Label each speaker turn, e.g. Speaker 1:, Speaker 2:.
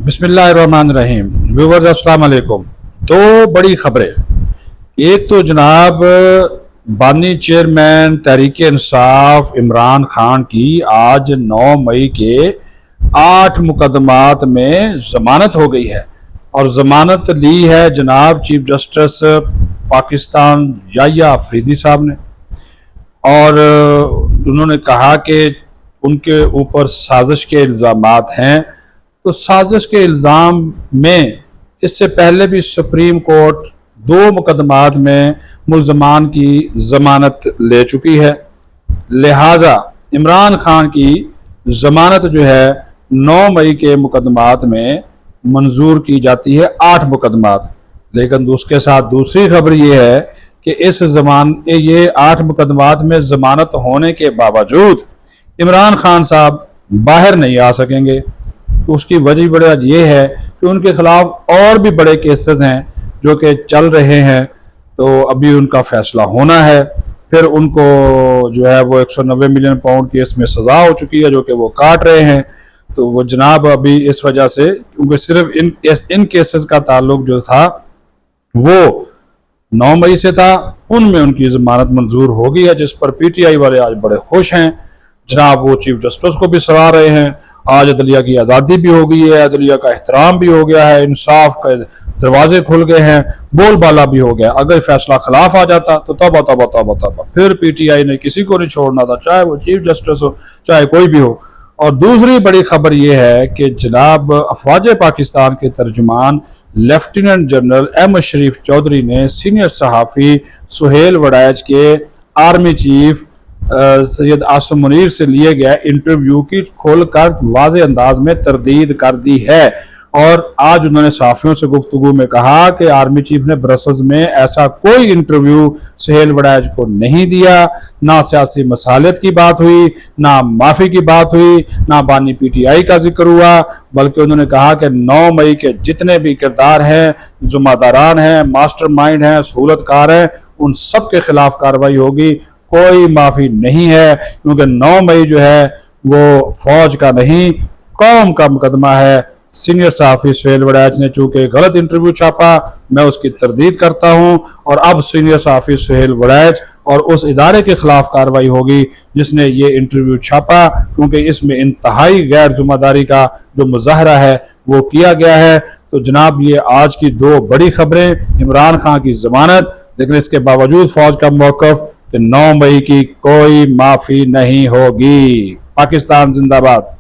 Speaker 1: बिस्मिल्लाहिर्रहमानिर्रहीम। व्यूअर्स अस्सलाम वालेकुम। दो बड़ी खबरें, एक तो जनाब बानी चेयरमैन तहरीक इंसाफ इमरान खान की आज 9 मई के 8 मुकदमात में जमानत हो गई है और जमानत ली है जनाब चीफ जस्टिस पाकिस्तान याहिया अफरीदी साहब ने। और उन्होंने कहा कि उनके ऊपर साजिश के इल्ज़ामात हैं। तो साजिश के इल्ज़ाम में इससे पहले भी सुप्रीम कोर्ट 2 मुकदमात में मुल्ज़मान की ज़मानत ले चुकी है, लिहाजा इमरान खान की ज़मानत जो है 9 मई के मुकदमात में मंजूर की जाती है, 8 मुकदमात। लेकिन उसके साथ दूसरी खबर ये है कि ये 8 मुकदमात में ज़मानत होने के बावजूद इमरान खान साहब बाहर नहीं आ सकेंगे। तो उसकी वजह बड़ा ये है कि उनके खिलाफ और भी बड़े केसेस हैं जो कि चल रहे हैं, तो अभी उनका फैसला होना है। फिर उनको जो है वो 190 मिलियन पाउंड केस में सज़ा हो चुकी है जो कि वो काट रहे हैं। तो वो जनाब अभी इस वजह से, क्योंकि सिर्फ इन केसेस का ताल्लुक जो था वो 9 मई से था, उनमें उनकी ज़मानत मंजूर हो गई है, जिस पर PTI वाले आज बड़े खुश हैं। जनाब वो चीफ जस्टिस को भी सराह रहे हैं। आज अदलिया की आज़ादी भी हो गई है, अदलिया का एहतराम भी हो गया है, इंसाफ के दरवाजे खुल गए हैं, बोलबाला भी हो गया। अगर फैसला खिलाफ आ जाता तो तब फिर PTI ने किसी को नहीं छोड़ना था, चाहे वो चीफ जस्टिस हो चाहे कोई भी हो। और दूसरी बड़ी खबर यह है कि जनाब अफवाज पाकिस्तान के तर्जुमान लेफ्टिनेंट जनरल अहमद शरीफ चौधरी ने सीनियर सहाफ़ी सुहेल वड़ैच के आर्मी चीफ सैयद आसिम मुनीर से लिए गए इंटरव्यू की खोलकर वाज़े अंदाज में तरदीद कर दी है। और आज उन्होंने सहाफ़ियों से गुफ्तगू में कहा कि आर्मी चीफ ने ब्रसल्स में ऐसा कोई इंटरव्यू सुहेल वड़ैच को नहीं दिया, ना सियासी मसालियत की बात हुई, ना माफ़ी की बात हुई, ना बानी PTI का जिक्र हुआ, बल्कि उन्होंने कहा कि 9 मई के जितने भी किरदार हैं, जुम्मेदारान हैं, मास्टर माइंड हैं, सहूलतकार हैं, उन सब के खिलाफ कार्रवाई होगी। कोई माफ़ी नहीं है, क्योंकि 9 मई जो है वो फौज का नहीं कौम का मुकदमा है। सीनियर सहाफ़ी सुहेल वड़ैच ने चूंकि गलत इंटरव्यू छापा, मैं उसकी तरदीद करता हूं और अब सीनियर सहाफ़ी सुहेल वड़ैच और उस इदारे के खिलाफ कार्रवाई होगी जिसने ये इंटरव्यू छापा, क्योंकि इसमें इंतहाई गैर जिम्मेदारी का जो मुजाहरा है वो किया गया है। तो जनाब ये आज की 2 बड़ी खबरें, इमरान खान की जमानत, लेकिन इसके बावजूद फौज का मौक़िफ़ कि 9 मई की कोई माफ़ी नहीं होगी। पाकिस्तान जिंदाबाद।